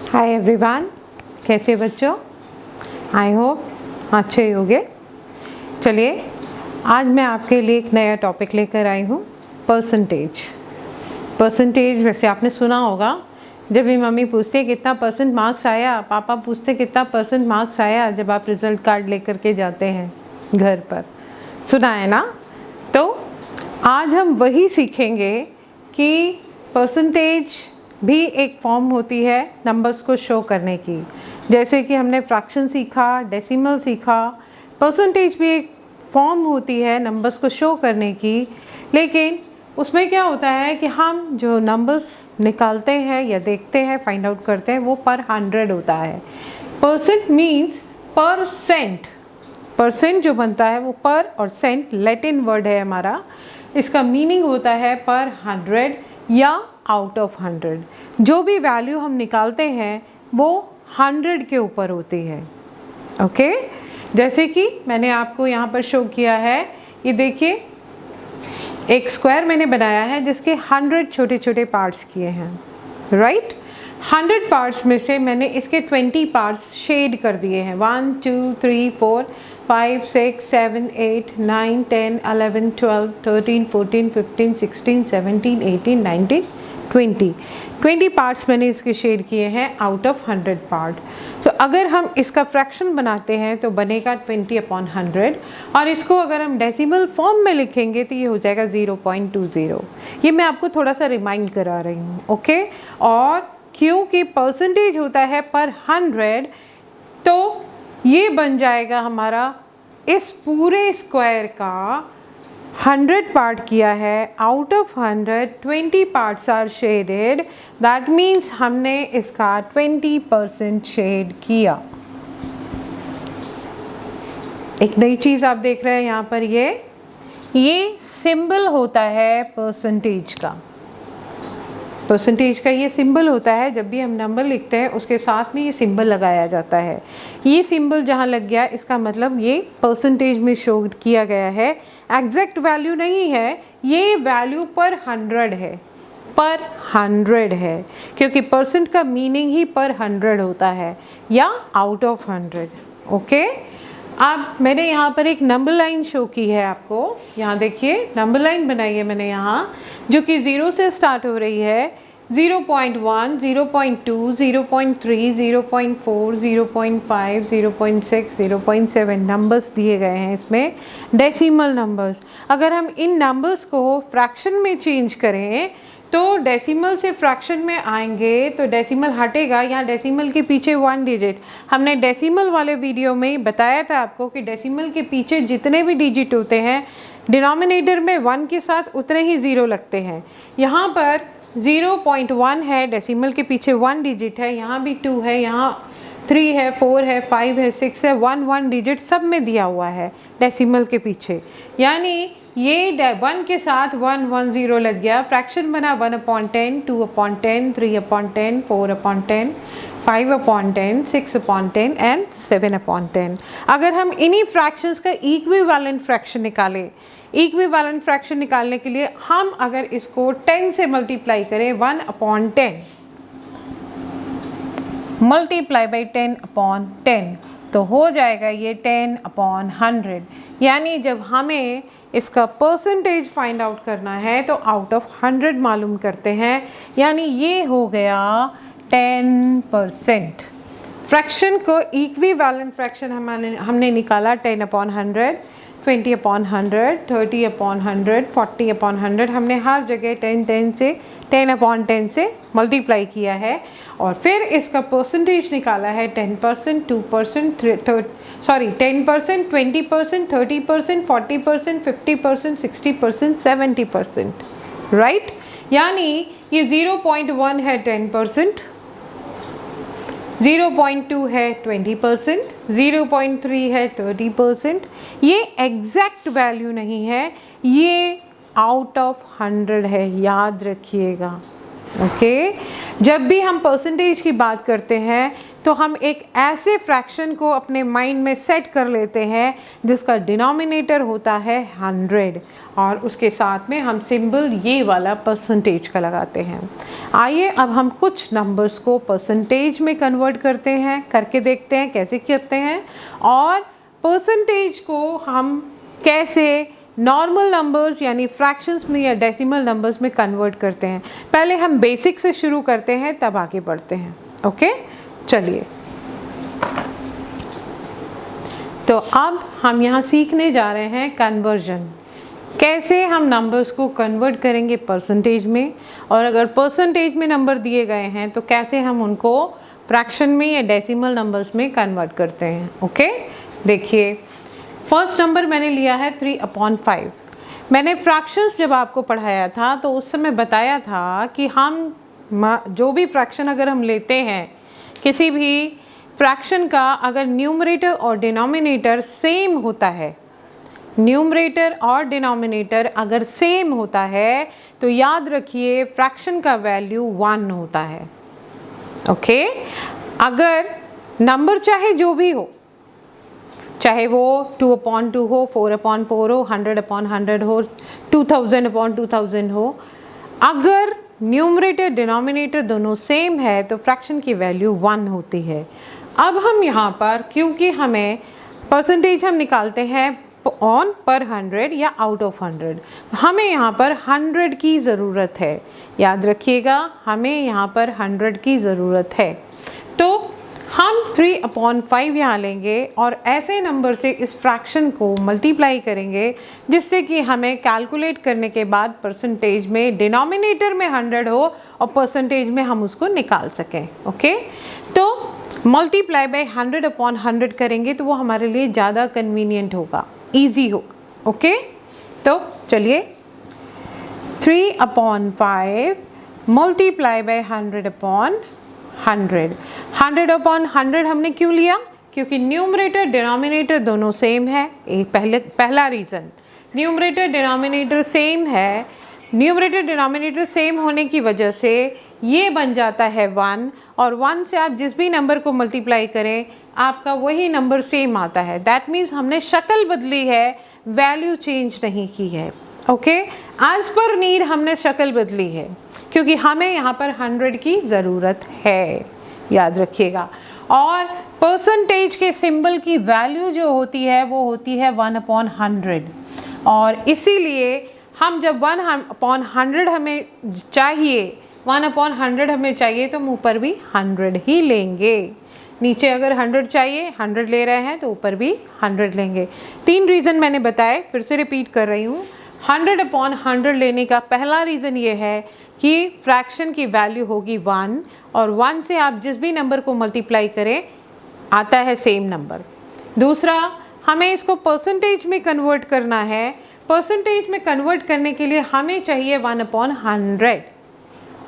Hi everyone, कैसे बच्चों? I hope अच्छे होंगे। चलिए, आज मैं आपके लिए एक नया टॉपिक लेकर आई हूँ, परसेंटेज। परसेंटेज वैसे आपने सुना होगा, जब भी मम्मी पूछती है कितना परसेंट मार्क्स आया, पापा पूछते कितना परसेंट मार्क्स आया, जब आप रिज़ल्ट कार्ड लेकर के जाते हैं घर पर, सुना है ना? तो आज हम वही सीखेंगे कि परसेंटेज भी एक फॉर्म होती है नंबर्स को शो करने की। जैसे कि हमने फ्रैक्शन सीखा, डेसिमल सीखा, परसेंटेज भी एक फॉर्म होती है नंबर्स को शो करने की। लेकिन उसमें क्या होता है कि हम जो नंबर्स निकालते हैं या देखते हैं, फाइंड आउट करते हैं, वो पर 100 होता है। परसेंट मीन्स परसेंट, परसेंट जो बनता है वो पर और सेंट लैटिन वर्ड है हमारा। इसका मीनिंग होता है पर 100 या आउट ऑफ 100। जो भी वैल्यू हम निकालते हैं वो 100 के ऊपर होती है। ओके, जैसे कि मैंने आपको यहाँ पर शो किया है, ये देखिए एक स्क्वायर मैंने बनाया है जिसके 100 छोटे छोटे पार्ट्स किए हैं, राइट। 100 पार्ट्स में से मैंने इसके 20 पार्ट्स शेड कर दिए हैं। 1 2 3 4 5 6 7 8 9 10 11 12 13 14 15 16 17 18 19 20 पार्ट्स मैंने इसके शेड किए हैं आउट ऑफ 100 पार्ट। तो अगर हम इसका फ्रैक्शन बनाते हैं तो बनेगा 20/100, और इसको अगर हम डेसिमल फॉर्म में लिखेंगे तो ये हो जाएगा 0.20। ये मैं आपको थोड़ा सा रिमाइंड करा रही हूँ, ओके। और क्योंकि परसेंटेज होता है पर 100, तो ये बन जाएगा हमारा, इस पूरे स्क्वायर का 100 पार्ट किया है, out of 100 20 parts are shaded, that means हमने इसका 20% शेड किया। एक नई चीज़ आप देख रहे हैं यहाँ पर, ये सिंबल होता है परसेंटेज का। परसेंटेज का ये सिंबल होता है, जब भी हम नंबर लिखते हैं उसके साथ में ये सिंबल लगाया जाता है। ये सिंबल जहाँ लग गया, इसका मतलब ये परसेंटेज में शो किया गया है। एग्जैक्ट वैल्यू नहीं है, ये वैल्यू पर 100 है, पर 100 है, क्योंकि परसेंट का मीनिंग ही पर 100 होता है या आउट ऑफ 100। ओके, अब मैंने यहाँ पर एक नंबर लाइन शो की है आपको। यहाँ देखिए, नंबर लाइन बनाई है मैंने यहाँ, जो कि 0 से स्टार्ट हो रही है। 0.1, 0.2, 0.3, 0.4, 0.5, 0.6, 0.7 नंबर्स दिए गए हैं इसमें, डेसिमल नंबर्स। अगर हम इन नंबर्स को फ्रैक्शन में चेंज करें तो डेसिमल से फ्रैक्शन में आएंगे तो डेसिमल हटेगा, यहाँ डेसिमल के पीछे 1 डिजिट। हमने डेसिमल वाले वीडियो में बताया था आपको कि डेसिमल के पीछे जितने भी डिजिट होते हैं, डिनोमिनेटर में 1 के साथ उतने ही 0 लगते हैं। यहाँ पर 0.1 है, डेसिमल के पीछे 1 डिजिट है, यहाँ भी 2 है, यहाँ 3 है, 4 है, 5 है, 6 है, 1 डिजिट सब में दिया हुआ है डेसिमल के पीछे। यानी ये 1 के साथ 110 लग गया, फ्रैक्शन बना 1/10, 2/10, 3/10, 4/10, 5/10, 6/10 एंड 7/10। अगर हम इन्हीं फ्रैक्शंस का इक्विवेलेंट फ्रैक्शन निकालें, इक्विवेलेंट फ्रैक्शन निकालने के लिए हम अगर इसको 10 से मल्टीप्लाई करें, 1/10 मल्टीप्लाई बाई 10/10, तो हो जाएगा ये 10/100। यानी जब हमें इसका परसेंटेज फाइंड आउट करना है तो आउट ऑफ 100 मालूम करते हैं, यानी ये हो गया 10%। फ्रैक्शन को इक्विवेलेंट फ्रैक्शन हमने निकाला 10/100, 20/100, 30/100, 40/100। हमने हर जगह 10/10 से मल्टीप्लाई किया है, और फिर इसका परसेंटेज निकाला है 10%, 2%, 10%, 20%, 30%, 40%, 50%, 60%, 70%, राइट। यानी ये 0.1 है 10%, 0.2 है 20%, 0.3 है 30%। ये एग्जैक्ट वैल्यू नहीं है, ये आउट ऑफ 100 है, याद रखिएगा। ओके, जब भी हम परसेंटेज की बात करते हैं तो हम एक ऐसे फ्रैक्शन को अपने माइंड में सेट कर लेते हैं जिसका डिनोमिनेटर होता है 100 और उसके साथ में हम सिंबल ये वाला परसेंटेज का लगाते हैं। आइए अब हम कुछ नंबर्स को परसेंटेज में कन्वर्ट करते हैं, करके देखते हैं कैसे करते हैं, और परसेंटेज को हम कैसे नॉर्मल नंबर्स यानी फ्रैक्शंस में या डेसिमल नंबर्स में कन्वर्ट करते हैं। पहले हम बेसिक से शुरू करते हैं, तब आगे बढ़ते हैं। ओके, चलिए। तो अब हम यहाँ सीखने जा रहे हैं कन्वर्जन, कैसे हम नंबर्स को कन्वर्ट करेंगे परसेंटेज में, और अगर परसेंटेज में नंबर दिए गए हैं तो कैसे हम उनको फ्रैक्शन में या डेसिमल नंबर्स में कन्वर्ट करते हैं। ओके, देखिए फर्स्ट नंबर मैंने लिया है 3/5। मैंने फ्रैक्शंस जब आपको पढ़ाया था तो उस समय बताया था कि हम जो भी फ्रैक्शन अगर हम लेते हैं, किसी भी फ्रैक्शन का अगर न्यूमरेटर और डिनोमिनेटर सेम होता है, न्यूमरेटर और डिनोमिनेटर अगर सेम होता है तो याद रखिए फ्रैक्शन का वैल्यू 1 होता है। ओके, अगर नंबर चाहे जो भी हो, चाहे वो 2/2 हो, 4/4 हो, 100/100 हो, 2000/2000 हो, अगर न्यूमरेटर डिनोमिनेटर दोनों सेम है तो फ्रैक्शन की वैल्यू 1 होती है। अब हम यहाँ पर, क्योंकि हमें परसेंटेज हम निकालते हैं ऑन पर 100 या आउट ऑफ 100, हमें यहाँ पर 100 की ज़रूरत है। याद रखिएगा, हमें यहाँ पर 100 की ज़रूरत है। तो हम 3/5 यहाँ लेंगे और ऐसे नंबर से इस फ्रैक्शन को मल्टीप्लाई करेंगे जिससे कि हमें कैलकुलेट करने के बाद परसेंटेज में डिनोमिनेटर में 100 हो और परसेंटेज में हम उसको निकाल सकें। ओके, तो मल्टीप्लाई बाय 100/100 करेंगे तो वो हमारे लिए ज़्यादा कन्वीनियंट होगा, ईजी होगा। ओके, तो चलिए 3/5 मल्टीप्लाई बाय 100/100। 100/100 हमने क्यों लिया? क्योंकि न्यूमरेटर डिनोमिनेटर दोनों सेम है। पहला रीज़न, न्यूमरेटर डिनोमिनेटर सेम है। न्यूमरेटर डिनोमिनेटर सेम होने की वजह से ये बन जाता है 1, और 1 से आप जिस भी नंबर को मल्टीप्लाई करें आपका वही नंबर सेम आता है। दैट मीन्स हमने शक्ल बदली है, वैल्यू चेंज नहीं की है। ओके, एज पर नीड हमने शक्ल बदली है क्योंकि हमें यहाँ पर 100 की ज़रूरत है, याद रखिएगा। और परसेंटेज के सिंबल की वैल्यू जो होती है वो होती है 1/100, और इसीलिए हम जब 1/100 हमें चाहिए, 1/100 हमें चाहिए तो हम ऊपर भी 100 ही लेंगे। नीचे अगर 100 चाहिए, 100 ले रहे हैं तो ऊपर भी 100 लेंगे। 3 रीज़न मैंने बताए, फिर से रिपीट कर रही हूँ। 100/100 लेने का पहला रीज़न ये है कि फ्रैक्शन की वैल्यू होगी 1, और 1 से आप जिस भी नंबर को मल्टीप्लाई करें आता है सेम नंबर। दूसरा, हमें इसको परसेंटेज में कन्वर्ट करना है। परसेंटेज में कन्वर्ट करने के लिए हमें चाहिए 1/100,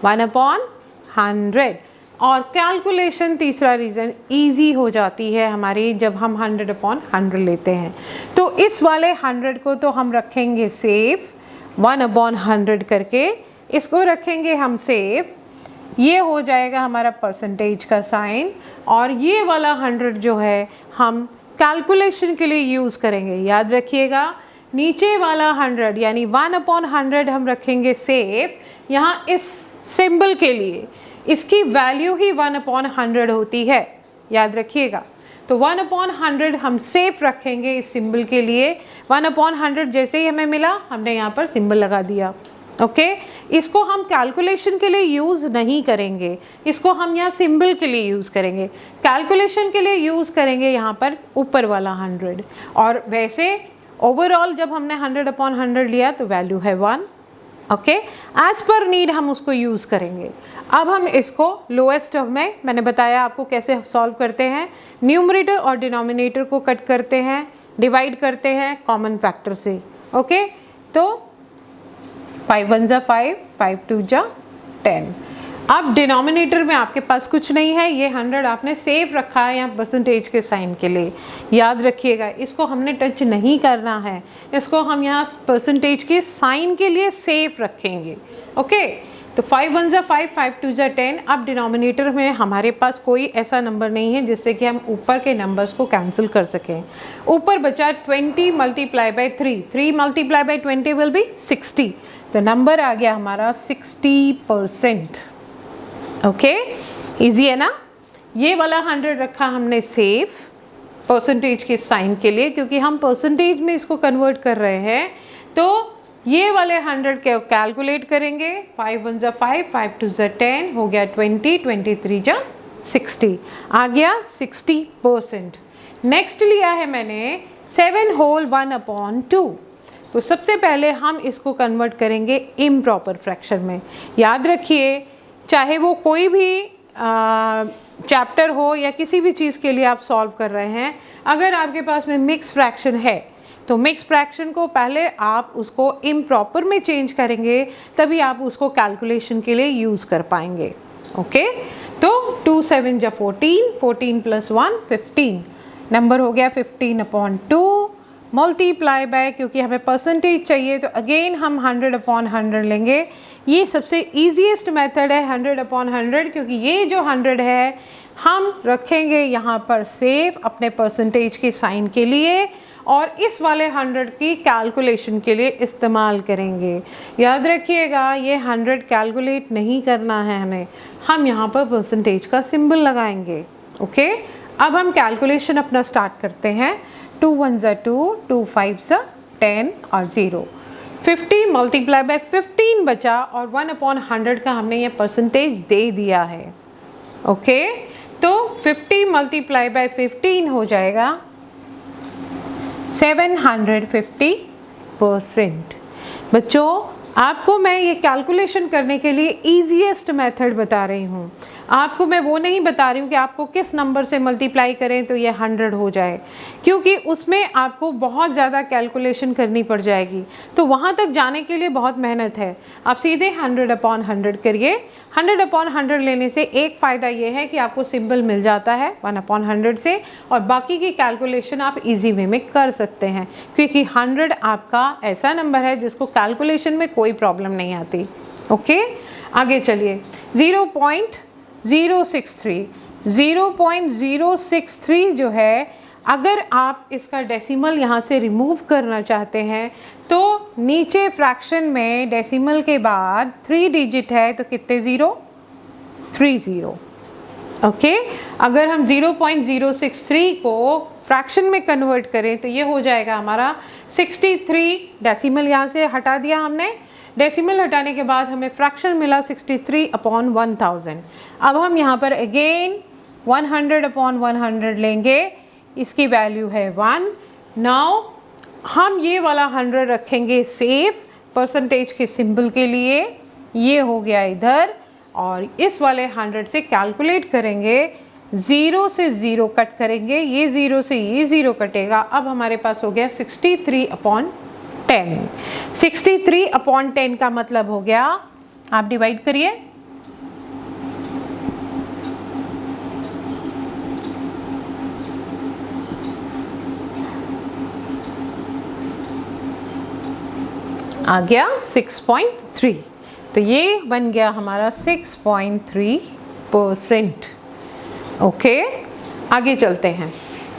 1/100। और कैलकुलेशन, तीसरा रीज़न, ईजी हो जाती है हमारी जब हम 100/100 लेते हैं। तो इस वाले 100 को तो हम रखेंगे सेफ, 1/100 करके इसको रखेंगे हम सेफ। ये हो जाएगा हमारा परसेंटेज का साइन, और ये वाला 100 जो है हम कैलकुलेशन के लिए यूज़ करेंगे। याद रखिएगा, नीचे वाला 100 यानी 1/100 हम रखेंगे सेफ यहाँ इस सिंबल के लिए। इसकी वैल्यू ही 1/100 होती है, याद रखिएगा। तो 1/100 हम सेफ रखेंगे इस सिंबल के लिए। 1/100 जैसे ही हमें मिला हमने यहाँ पर सिंबल लगा दिया। ओके, इसको हम कैलकुलेशन के लिए यूज़ नहीं करेंगे, इसको हम यहाँ सिंबल के लिए यूज़ करेंगे। कैलकुलेशन के लिए यूज़ करेंगे यहाँ पर ऊपर वाला 100, और वैसे ओवरऑल जब हमने 100/100 लिया तो वैल्यू है 1। ओके, एज पर नीड हम उसको यूज़ करेंगे। अब हम इसको लोएस्ट में, मैंने बताया आपको कैसे सॉल्व करते हैं। न्यूमरेटर और डिनोमिनेटर को कट करते हैं, डिवाइड करते हैं कॉमन फैक्टर से। ओके, तो 5 1 = 5, 5 2 = 10। अब डिनोमिनेटर में आपके पास कुछ नहीं है, ये 100 आपने सेफ रखा है यहाँ परसेंटेज के साइन के लिए। याद रखिएगा, इसको हमने टच नहीं करना है, इसको हम यहाँ परसेंटेज के साइन के लिए सेफ रखेंगे। ओके, तो 5 1 ज़ा 5, 5 2 ज़ा 10। अब डिनोमिनेटर में हमारे पास कोई ऐसा नंबर नहीं है जिससे कि हम ऊपर के नंबर्स को कैंसिल कर सकें। ऊपर बचा 20 multiply by 3, 3 multiply by 20 will be 60। तो नंबर आ गया हमारा 60%। ओके, ईजी है ना। ये वाला 100 रखा हमने सेफ परसेंटेज के साइन के लिए, क्योंकि हम परसेंटेज में इसको कन्वर्ट कर रहे हैं। तो ये वाले 100 के कैलकुलेट करेंगे। 5 1 ज़ा 5, 5 2 ज़ा 10, हो गया 20, 23 ज़ा 60, आ गया 60%। नेक्स्ट लिया है मैंने 7 होल 1/2। तो सबसे पहले हम इसको कन्वर्ट करेंगे इम्प्रॉपर फ्रैक्शन में। याद रखिए, चाहे वो कोई भी चैप्टर हो या किसी भी चीज़ के लिए आप सॉल्व कर रहे हैं, अगर आपके पास में मिक्स फ्रैक्शन है तो मिक्स फ्रैक्शन को पहले आप उसको इम्प्रॉपर में चेंज करेंगे, तभी आप उसको कैलकुलेशन के लिए यूज़ कर पाएंगे। ओके, तो 2 7 ज़ा 14, 14 + 1 15, नंबर हो गया 15/2 मल्टीप्लाई बाय, क्योंकि हमें परसेंटेज चाहिए तो अगेन हम 100/100 लेंगे। ये सबसे ईजीएस्ट मेथड है 100/100, क्योंकि ये जो 100 है हम रखेंगे यहाँ पर सेफ अपने परसेंटेज के साइन के लिए, और इस वाले 100 की कैलकुलेशन के लिए इस्तेमाल करेंगे। याद रखिएगा, ये 100 कैलकुलेट नहीं करना है हमें, हम यहाँ पर परसेंटेज का सिंबल लगाएंगे। ओके, अब हम कैलकुलेशन अपना स्टार्ट करते हैं। 2 1 ज़ा 2, 2 5 ज़ा 10 और 0। 50 मल्टीप्लाई बाय 15 बचा, और 1/100 का हमने ये परसेंटेज दे दिया है। ओके, तो 50 मल्टीप्लाई बाय 15 हो जाएगा 750%। बच्चों, आपको मैं ये कैलकुलेशन करने के लिए ईजीएस्ट मेथड बता रही हूँ। आपको मैं वो नहीं बता रही हूँ कि आपको किस नंबर से मल्टीप्लाई करें तो ये 100 हो जाए, क्योंकि उसमें आपको बहुत ज़्यादा कैलकुलेशन करनी पड़ जाएगी। तो वहाँ तक जाने के लिए बहुत मेहनत है। आप सीधे 100/100 करिए। 100/100 लेने से एक फ़ायदा ये है कि आपको सिंबल मिल जाता है 1/100 से, और बाकी की कैलकुलेशन आप इजी वे में कर सकते हैं, क्योंकि 100 आपका ऐसा नंबर है जिसको कैलकुलेशन में कोई प्रॉब्लम नहीं आती। ओके, आगे चलिए। 0.063 जो है, अगर आप इसका डेसिमल यहाँ से रिमूव करना चाहते हैं तो नीचे फ्रैक्शन में डेसिमल के बाद 3 डिजिट है, तो कितने 0? 30। ओके, अगर हम 0.063 को फ्रैक्शन में कन्वर्ट करें तो ये हो जाएगा हमारा 63। डेसिमल यहाँ से हटा दिया हमने, डेसिमल हटाने के बाद हमें फ्रैक्शन मिला 63/1000। अब हम यहाँ पर अगेन 100/100 लेंगे, इसकी वैल्यू है 1। नाउ हम ये वाला 100 रखेंगे सेफ परसेंटेज के सिंबल के लिए, ये हो गया इधर, और इस वाले 100 से कैलकुलेट करेंगे। 0 से 0 कट करेंगे, ये 0 से ये 0 कटेगा। अब हमारे पास हो गया 63/10। 63/10 का मतलब हो गया, आप डिवाइड करिए, आ गया 6.3। तो ये बन गया हमारा 6.3%। ओके, आगे चलते हैं।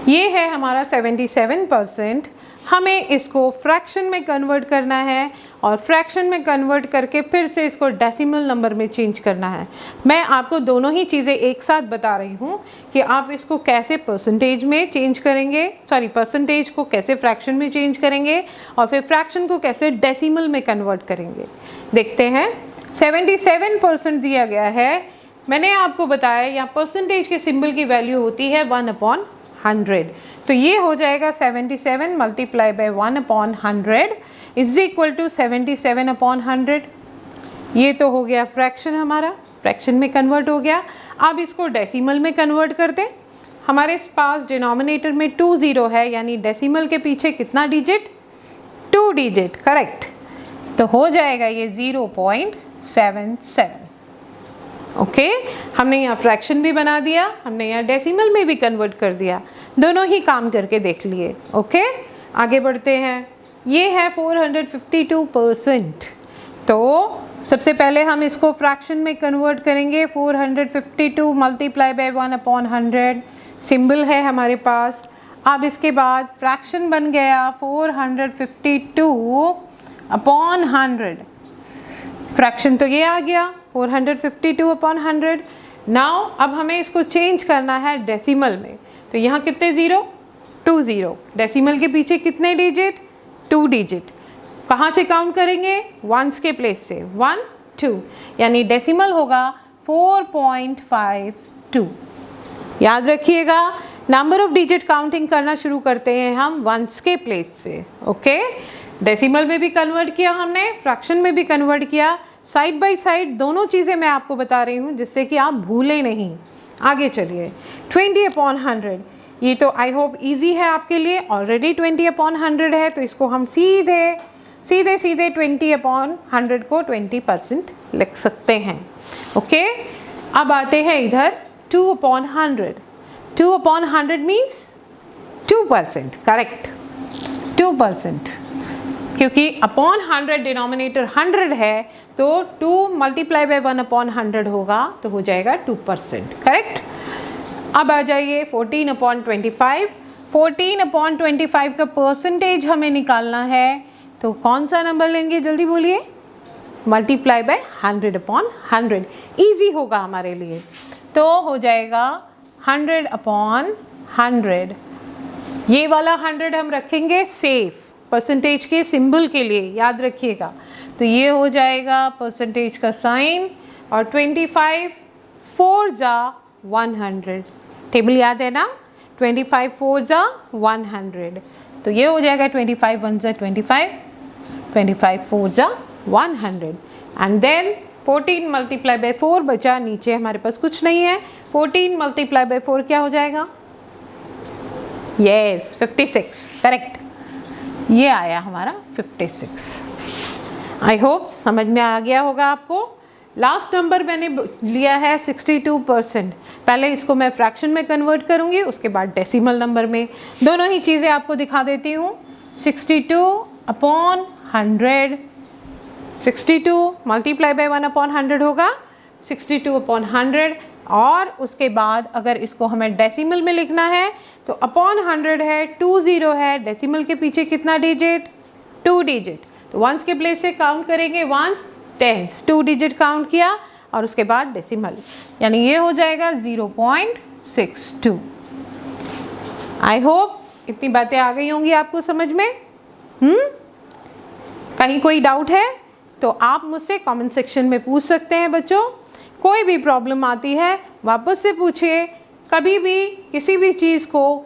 ये है हमारा 77%। हमें इसको फ्रैक्शन में कन्वर्ट करना है, और फ्रैक्शन में कन्वर्ट करके फिर से इसको डेसिमल नंबर में चेंज करना है। मैं आपको दोनों ही चीज़ें एक साथ बता रही हूँ कि आप इसको कैसे परसेंटेज में चेंज करेंगे, परसेंटेज को कैसे फ्रैक्शन में चेंज करेंगे, और फिर फ्रैक्शन को कैसे डेसिमल में कन्वर्ट करेंगे। देखते हैं। 77% दिया गया है। मैंने आपको बताया यहाँ परसेंटेज के सिंबल की वैल्यू होती है 1/100। तो ये हो जाएगा 77 multiply by 1/100 is equal to 77/100। ये तो हो गया फ्रैक्शन, हमारा फ्रैक्शन में कन्वर्ट हो गया। अब इसको डेसिमल में कन्वर्ट कर दें। हमारे पास डिनोमिनेटर में 2 0 है, यानी डेसिमल के पीछे कितना डिजिट? 2 digit, correct. तो हो जाएगा ये 0.77। ओके, हमने यहाँ फ्रैक्शन भी बना दिया, हमने यहाँ डेसिमल में भी कन्वर्ट कर दिया, दोनों ही काम करके देख लिए। ओके, आगे बढ़ते हैं। ये है 452%। तो सबसे पहले हम इसको फ्रैक्शन में कन्वर्ट करेंगे। 452 मल्टीप्लाई बाय 1/100 सिंबल है हमारे पास। अब इसके बाद फ्रैक्शन बन गया 452/100। फ्रैक्शन तो ये आ गया 452/100। नाउ अब हमें इसको चेंज करना है डेसिमल में। तो यहाँ कितने ज़ीरो? 2 ज़ीरो। डेसिमल के पीछे कितने डिजिट? 2 डिजिट। कहाँ से काउंट करेंगे? वंस के प्लेस से। 1 2, यानी डेसिमल होगा 4.52। याद रखिएगा, नंबर ऑफ डिजिट काउंटिंग करना शुरू करते हैं हम वंस के प्लेस से। ओके, डेसिमल में भी कन्वर्ट किया हमने, फ्रैक्शन में भी कन्वर्ट किया। साइड बाय साइड दोनों चीज़ें मैं आपको बता रही हूँ जिससे कि आप भूलें नहीं। आगे चलिए, 20/100। ये तो आई होप इजी है आपके लिए। ऑलरेडी 20/100 है, तो इसको हम सीधे 20/100 को 20% लिख सकते हैं। ओके, अब आते हैं इधर 2/100। 2/100 मीन्स 2%, करेक्ट, 2%। क्योंकि अपॉन 100 डिनोमिनेटर 100 है, तो 2 मल्टीप्लाई बाय 1/100 होगा, तो हो जाएगा 2%, करेक्ट। अब आ जाइए 14/25। 14/25 का परसेंटेज हमें निकालना है, तो कौन सा नंबर लेंगे? जल्दी बोलिए। मल्टीप्लाई बाय 100/100 ईजी होगा हमारे लिए, तो हो जाएगा 100/100। ये वाला 100 हम रखेंगे सेफ परसेंटेज के सिंबल के लिए, याद रखिएगा। तो ये हो जाएगा परसेंटेज का साइन, और 25 4 जा 100। टेबल याद है ना? 25 4 जा 100, तो ये हो जाएगा 25 1 जा 25, 25 4 जा 100। एंड देन 14 मल्टीप्लाई बाय 4 बचा, नीचे हमारे पास कुछ नहीं है। 14 मल्टीप्लाई बाय 4 क्या हो जाएगा? Yes, 56, correct. ये आया हमारा 56। आई होप समझ में आ गया होगा आपको। लास्ट नंबर मैंने लिया है 62%। पहले इसको मैं फ्रैक्शन में कन्वर्ट करूँगी, उसके बाद डेसिमल नंबर में। दोनों ही चीज़ें आपको दिखा देती हूँ। 62/100, 62 मल्टीप्लाई बाय 1/100 होगा 62/100। और उसके बाद अगर इसको हमें डेसिमल में लिखना है तो अपॉन 100 है, 2 ज़ीरो है, डेसिमल के पीछे कितना डिजिट? 2 डिजिट। तो वंस के प्लेस से काउंट करेंगे, वंस टेंस, 2 डिजिट काउंट किया और उसके बाद डेसिमल, यानी ये हो जाएगा 0.62। आई होप इतनी बातें आ गई होंगी आपको समझ में। कहीं कोई डाउट है तो आप मुझसे कमेंट सेक्शन में पूछ सकते हैं बच्चों। कोई भी प्रॉब्लम आती है वापस से पूछिए। कभी भी किसी भी चीज़ को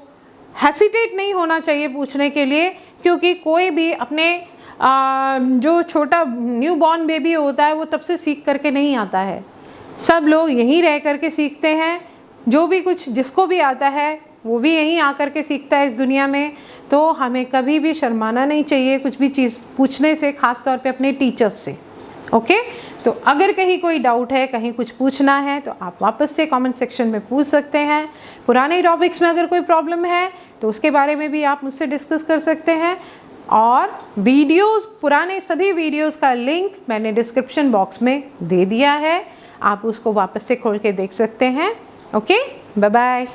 हेसिटेट नहीं होना चाहिए पूछने के लिए, क्योंकि कोई भी अपने जो छोटा न्यू बॉर्न बेबी होता है वो तब से सीख करके नहीं आता है। सब लोग यहीं रह करके सीखते हैं। जो भी कुछ जिसको भी आता है वो भी यहीं आकर के सीखता है इस दुनिया में। तो हमें कभी भी शर्माना नहीं चाहिए कुछ भी चीज़ पूछने से, ख़ास तौर पे अपने टीचर्स से। ओके, तो अगर कहीं कोई डाउट है, कहीं कुछ पूछना है, तो आप वापस से कमेंट सेक्शन में पूछ सकते हैं। पुराने टॉपिक्स में अगर कोई प्रॉब्लम है तो उसके बारे में भी आप मुझसे डिस्कस कर सकते हैं। और वीडियोस, पुराने सभी वीडियोस का लिंक मैंने डिस्क्रिप्शन बॉक्स में दे दिया है, आप उसको वापस से खोल के देख सकते हैं। Okay, bye bye.